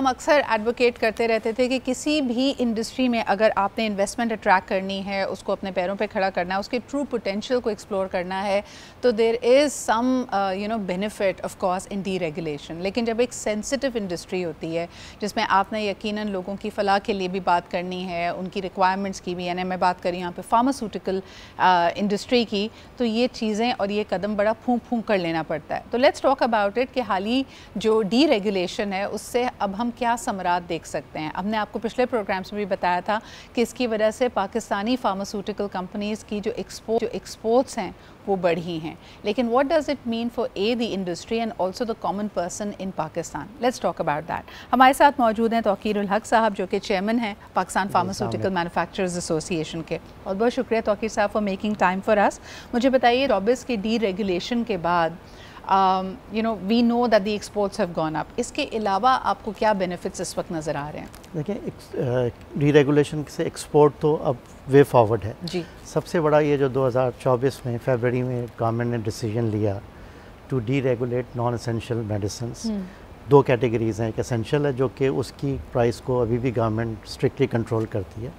हम अक्सर एडवोकेट करते रहते थे कि किसी भी इंडस्ट्री में अगर आपने इन्वेस्टमेंट अट्रैक्ट करनी है, उसको अपने पैरों पे खड़ा करना है, उसके ट्रू पोटेंशियल को एक्सप्लोर करना है, तो there is some benefit of course in deregulation. लेकिन जब एक सेंसिटिव इंडस्ट्री होती है जिसमें आपने यकीनन लोगों की फ़लाह के लिए भी बात करनी है, उनकी रिक्वायरमेंट्स की भी, यानी मैं बात करी यहाँ पे फार्मास्यूटिकल इंडस्ट्री की, तो ये चीज़ें और ये कदम बड़ा फूंक फूंक कर लेना पड़ता है। तो लेट्स टॉक अबाउट इट कि हाल ही जो डी रेगुलेशन है उससे अब हम क्या समरात देख सकते हैं। हमने आपको पिछले प्रोग्राम्स में भी बताया था कि इसकी वजह से पाकिस्तानी फार्मास्यूटिकल कंपनीज़ की जो एक्सपोर्ट्स हैं वो बढ़ी हैं। लेकिन what does it mean for the industry and also the common person in Pakistan? Let's talk about that. हमारे साथ मौजूद हैं तौकीरुल हक साहब, जो कि चेयरमैन हैं पाकिस्तान फार्मास्यूटिकल मैन्युफैक्चरर्स एसोसिएशन के। और बहुत शुक्रिया तौकीर साहब for making time for us. मुझे बताइए, रॉबिस की डी रेगुलेशन के बाद we know that the exports have gone up, इसके अलावा आपको क्या बेनिफिट्स इस वक्त नज़र आ रहे हैं? देखिए, डीरेगुलेशन से एक्सपोर्ट तो अब वे फॉरवर्ड है जी। सबसे बड़ा ये जो 2024 में फरवरी में गवर्नमेंट ने डिसीजन लिया to deregulate non essential medicines. दो कैटेगरीज हैं, एक एसेंशियल है जो कि उसकी प्राइस को अभी भी गवर्नमेंट स्ट्रिक्टली कंट्रोल करती है।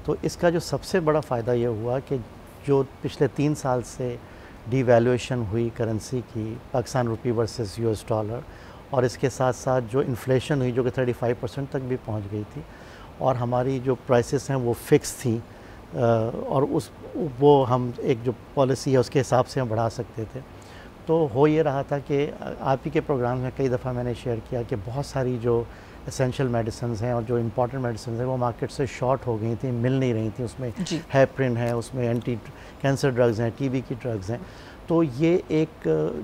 तो इसका जो सबसे बड़ा फ़ायदा ये हुआ कि जो पिछले 3 साल से डीवैल्यूएशन हुई करेंसी की, पाकिस्तान रुपी वर्सेस यूएस डॉलर, और इसके साथ साथ जो इन्फ्लेशन हुई जो कि 35% तक भी पहुंच गई थी, और हमारी जो प्राइसेस हैं वो फिक्स थी, और वो हम एक जो पॉलिसी है उसके हिसाब से हम बढ़ा सकते थे। तो हो ये रहा था कि आप ही के प्रोग्राम में कई दफ़ा मैंने शेयर किया कि बहुत सारी जो एसेंशियल मेडिसिन्स हैं और जो इम्पॉर्टेंट मेडिसिन्स हैं वो मार्केट से शॉर्ट हो गई थी, मिल नहीं रही थी। उसमें हेपरिन है, उसमें एंटी कैंसर ड्रग्स हैं, टीबी की ड्रग्स हैं। तो ये एक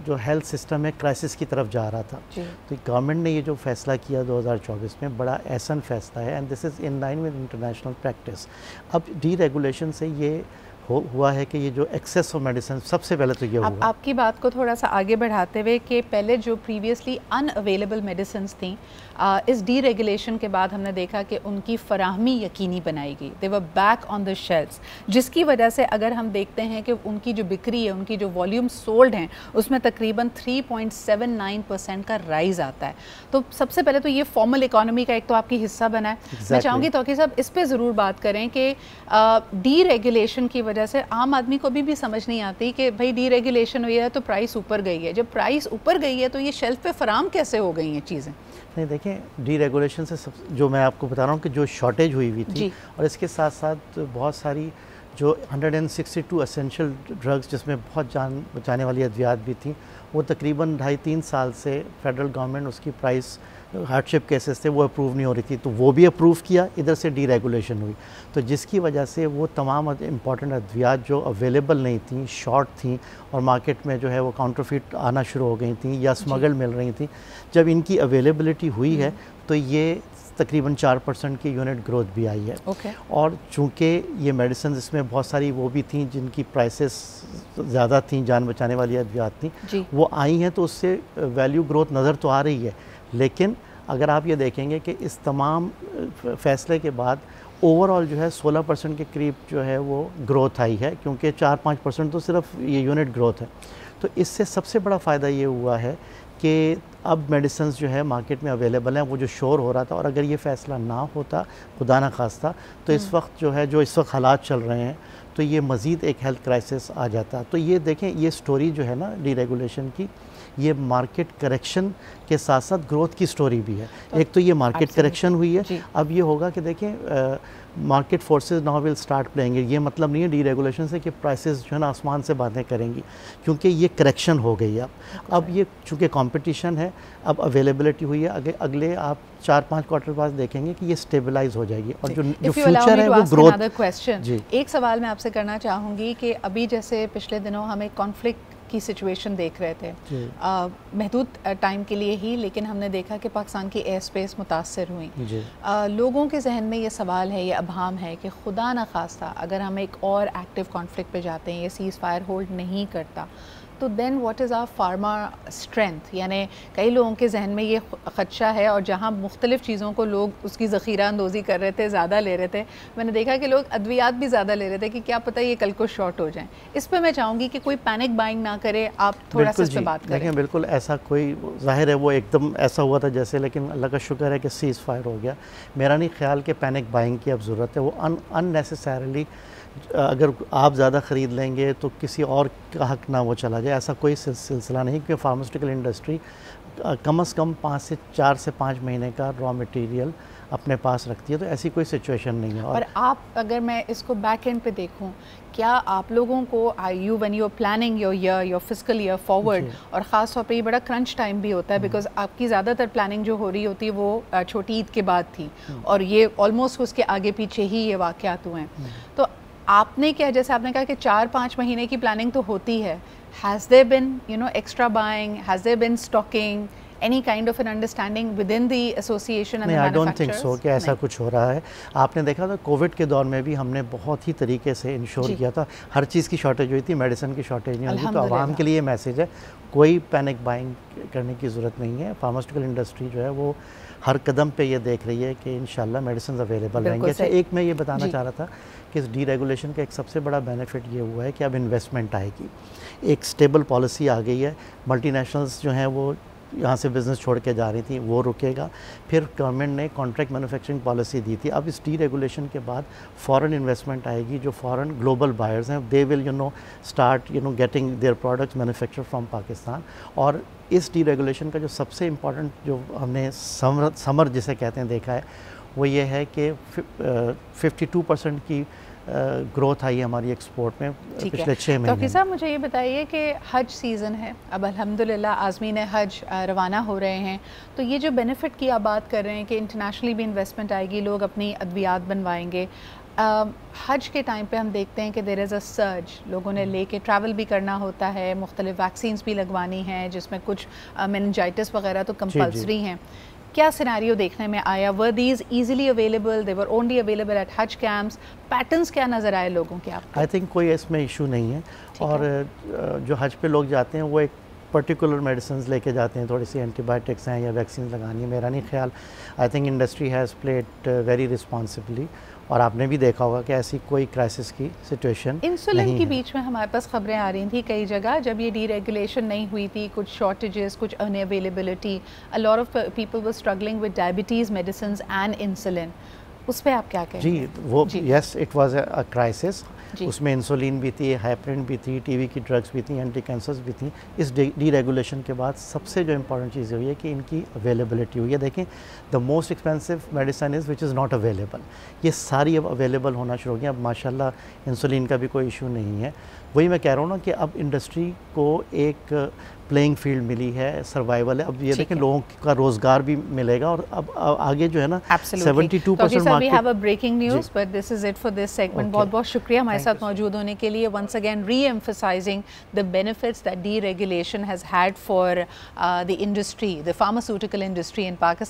जो हेल्थ सिस्टम है क्राइसिस की तरफ जा रहा था। तो गवर्नमेंट ने ये जो फैसला किया 2024 में, बड़ा ऐसा फैसला है, and this is in line with international practice. अब डी रेगुलेशन से ये हुआ है कि ये जो एक्सेस ऑफ मेडिसिन, सबसे पहले तो ये हुआ। आपकी बात को थोड़ा सा आगे बढ़ाते हुए कि पहले जो प्रीवियसली अनअवेलेबल मेडिसिन थी, इस डी रेगुलेशन के बाद हमने देखा कि उनकी फराहमी यकीनी बनाई गई, they were back on the shelves, जिसकी वजह से अगर हम देखते हैं कि उनकी जो बिक्री है, उनकी जो वॉल्यूम सोल्ड हैं, उसमें तकरीबन 3.79% का राइज आता है। तो सबसे पहले तो ये फॉर्मल इकॉनमी का एक तो आपकी हिस्सा बना है। मैं चाहूँगी तौकीर साहब इस पर ज़रूर बात करें कि डी रेगुलेशन की वजह से आम आदमी को भी समझ नहीं आती कि भाई डी रेगुलेशन हुई है तो प्राइस ऊपर गई है। जब प्राइस ऊपर गई है तो ये शेल्फ पे फराम कैसे हो गई हैं चीज़ें? नहीं, देखें, डी रेगुलेशन से जो मैं आपको बता रहा हूँ कि जो शॉर्टेज हुई थी, और इसके साथ साथ बहुत सारी जो 162 एसेंशियल ड्रग्स जिसमें बहुत जान बचाने वाली अद्वियात भी थी, वो तकरीबन 2.5-3 साल से फेडरल गवर्नमेंट उसकी प्राइस हार्डशिप केसेस थे वो अप्रूव नहीं हो रही थी, तो वो भी अप्रूव किया, इधर से डी रेगुलेशन हुई, तो जिसकी वजह से वो तमाम इम्पॉर्टेंट अद्वियात जो अवेलेबल नहीं थी, शॉर्ट थी, और मार्केट में जो है वो काउंटरफिट आना शुरू हो गई थी या स्मगल मिल रही थी। जब इनकी अवेलेबिलिटी हुई है तो ये तकरीबन 4% की यूनिट ग्रोथ भी आई है। और चूँकि ये मेडिसिन इसमें बहुत सारी वो भी थी जिनकी प्राइसेस ज़्यादा थी, जान बचाने वाली अद्वियात थी, वो आई हैं, तो उससे वैल्यू ग्रोथ नज़र तो आ रही है। लेकिन अगर आप ये देखेंगे कि इस तमाम फैसले के बाद ओवरऑल जो है 16% के करीब जो है वो ग्रोथ आई है, क्योंकि 4-5% तो सिर्फ ये यूनिट ग्रोथ है। तो इससे सबसे बड़ा फ़ायदा ये हुआ है कि अब मेडिसिन्स जो है मार्केट में अवेलेबल हैं, वो जो शोर हो रहा था, और अगर ये फ़ैसला ना होता, खुदा ना खास्ता, तो इस वक्त जो है, जो इस वक्त हालात चल रहे हैं, तो ये मज़ीद एक हेल्थ क्राइसिस आ जाता। तो ये देखें, ये स्टोरी जो है ना डी रेगुलेशन की, ये मार्केट करेक्शन के साथ साथ ग्रोथ की स्टोरी भी है। एक तो ये मार्केट करेक्शन हुई है, अब ये होगा कि देखें market forces now will start playing. ये मतलब नहीं है डी रेगुलेशन से कि प्राइसेस जो है ना आसमान से बातें करेंगी, क्योंकि ये करेक्शन हो गई है। अब ये चूँकि कंपटीशन है, अब अवेलेबिलिटी हुई है, अगले आप 4-5 क्वार्टर बाद देखेंगे कि ये स्टेबलाइज हो जाएगी, और जो फ्यूचर है वो ग्रोथ। क्वेश्चन, एक सवाल मैं आपसे करना चाहूँगी कि अभी जैसे पिछले दिनों हम एक कॉन्फ्लिक्ट की सिचुएशन देख रहे थे, महदूद टाइम के लिए ही, लेकिन हमने देखा कि पाकिस्तान की एयर स्पेस मुतासर हुई। लोगों के जहन में ये सवाल है, ये अभाम है कि खुदा न खास्ता अगर हम एक और एक्टिव कॉन्फ्लिक्ट पे जाते हैं, ये सीज़ फायर होल्ड नहीं करता, तो then what is our pharma strength? यानी कई लोगों के जहन में ये ख़दशा है, और जहाँ मुख्तलिफ़ चीज़ों को लोग उसकी ज़ख़ीरा अंदोज़ी कर रहे थे, ज़्यादा ले रहे थे, मैंने देखा कि लोग अद्वियात भी ज़्यादा ले रहे थे कि क्या पता ये कल को शॉर्ट हो जाएं। इस पर मैं चाहूँगी कि कोई पैनिक बाइंग ना करे, आप थोड़ा सा इस पर बात करें। देखिए बिल्कुल ऐसा कोई, ज़ाहिर है वो एकदम ऐसा हुआ था जैसे, लेकिन अल्लाह का शुक्र है कि सीज़ फायर हो गया। मेरा नहीं ख्याल कि पैनिक बाइंग की अब ज़रूरत है। वो अननेसेसरली अगर आप ज़्यादा ख़रीद लेंगे तो किसी और का हक ना वो चला जाए, ऐसा कोई सिलसिला नहीं, क्योंकि फार्मास्यूटिकल इंडस्ट्री कम से कम 4 से 5 महीने का रॉ मटेरियल अपने पास रखती है, तो ऐसी कोई सिचुएशन नहीं है। और आप, अगर मैं इसको बैक एंड पे देखूं, क्या आप लोगों को when you are planning your fiscal year forward, और ख़ास तौर पे ये बड़ा क्रंच टाइम भी होता है, बिकॉज आपकी ज़्यादातर प्लानिंग जो हो रही होती है वो छोटी ईद के बाद थी, और ये ऑलमोस्ट उसके आगे पीछे ही ये वाक़यात हुए हैं, तो आपने क्या, जैसे आपने कहा कि 4-5 महीने की प्लानिंग तो होती है, has there been extra buying, has there been stocking, any kind of an understanding within the association and the manufacturers? I don't think so कि ऐसा कुछ हो रहा है। आपने देखा था कोविड के दौर में भी हमने बहुत ही तरीके से इंश्योर किया था, हर चीज़ की शॉर्टेज हुई थी, मेडिसिन की शॉर्टेज नहीं हुई थी। तो आवाम के लिए मैसेज है, कोई पैनिक बाइंग करने की ज़रूरत नहीं है। फार्मास्यूटिकल इंडस्ट्री जो है वो हर कदम पे ये देख रही है कि इंशाल्लाह मेडिसिन अवेलेबल रहेंगे। अच्छा, एक मैं ये बताना चाह रहा था कि इस डीरेगुलेशन का एक सबसे बड़ा बेनिफिट ये हुआ है कि अब इन्वेस्टमेंट आएगी, एक स्टेबल पॉलिसी आ गई है। मल्टीनेशनल्स जो हैं वो यहाँ से बिज़नेस छोड़ के जा रही थी, वो रुकेगा। फिर गवर्नमेंट ने कॉन्ट्रैक्ट मैन्युफैक्चरिंग पॉलिसी दी थी। अब इस डीरेगुलेशन के बाद फॉरेन इन्वेस्टमेंट आएगी, जो फॉरेन ग्लोबल बायर्स हैं they will start getting their products manufacture from Pakistan. और इस डीरेगुलेशन का जो सबसे इम्पॉर्टेंट, जो हमने समर जिसे कहते हैं देखा है, वो ये है कि 52% की ग्रोथ आई है हमारी एक्सपोर्ट में पिछले 6 महीने। डॉक्टर साहब मुझे ये बताइए कि हज सीज़न है, अब अल्हम्दुलिल्लाह आज़मीन हज रवाना हो रहे हैं, तो ये जो बेनिफिट की आप बात कर रहे हैं कि इंटरनेशनली भी इन्वेस्टमेंट आएगी, लोग अपनी अद्वियात बनवाएंगे, हज के टाइम पे हम देखते हैं कि देयर इज़ अ सर्ज, लोगों ने लेके ट्रैवल भी करना होता है, मुख्तलिफ वैक्सीन्स भी लगवानी हैं, जिसमें कुछ मेनिंजाइटिस वगैरह तो कंपल्सरी हैं। क्या सिनेरियो देखने में आया? Were these easily available, they were only available at हज कैंप्स? पैटर्न्स क्या नज़र आए लोगों के आपको? आई थिंक कोई इसमें इशू नहीं है। और जो हज पे लोग जाते हैं वो एक पर्टिकुलर मेडिसिन लेके जाते हैं, थोड़ी सी एंटीबायोटिक्स हैं या वैक्सीन लगानी है, मेरा नहीं ख्याल। I think industry has played very responsibly, और आपने भी देखा होगा कि ऐसी कोई क्राइसिस की सिचुएशन इंसुलिन के बीच में हमारे पास खबरें आ रही थी कई जगह, जब ये डीरेगुलेशन नहीं हुई थी, कुछ शॉर्टेजेस, कुछ unavailability, a lot of people were struggling with diabetes medicine and insulin, उस पर आप क्या कहेंगे? जी, वो yes it was a crisis. उसमें इंसुलिन भी थी, हाइपरिन भी थी, टीबी की ड्रग्स भी थी, एंटी कैंसर्स भी थी। इस डीरेगुलेशन के बाद सबसे जो इम्पोर्टेंट चीज़ हुई है कि इनकी अवेलेबिलिटी हुई है। देखें, the most expensive medicine is which is not available, ये सारी अब अवेलेबल होना शुरू हो गई। अब माशाल्लाह इंसुलिन का भी कोई इशू नहीं है। वही मैं कह रहा हूँ ना कि अब इंडस्ट्री को एक प्लेइंग फील्ड मिली है, सर्वाइवल है। अब ये देखें लोगों का रोजगार भी मिलेगा, और अब आगे जो है ना 72% market. We have a breaking news, but this is it for this segment. बहुत बहुत शुक्रिया हमारे साथ मौजूद होने के लिए। Once again re emphasising the benefits that deregulation has had for the industry, the pharmaceutical industry in Pakistan.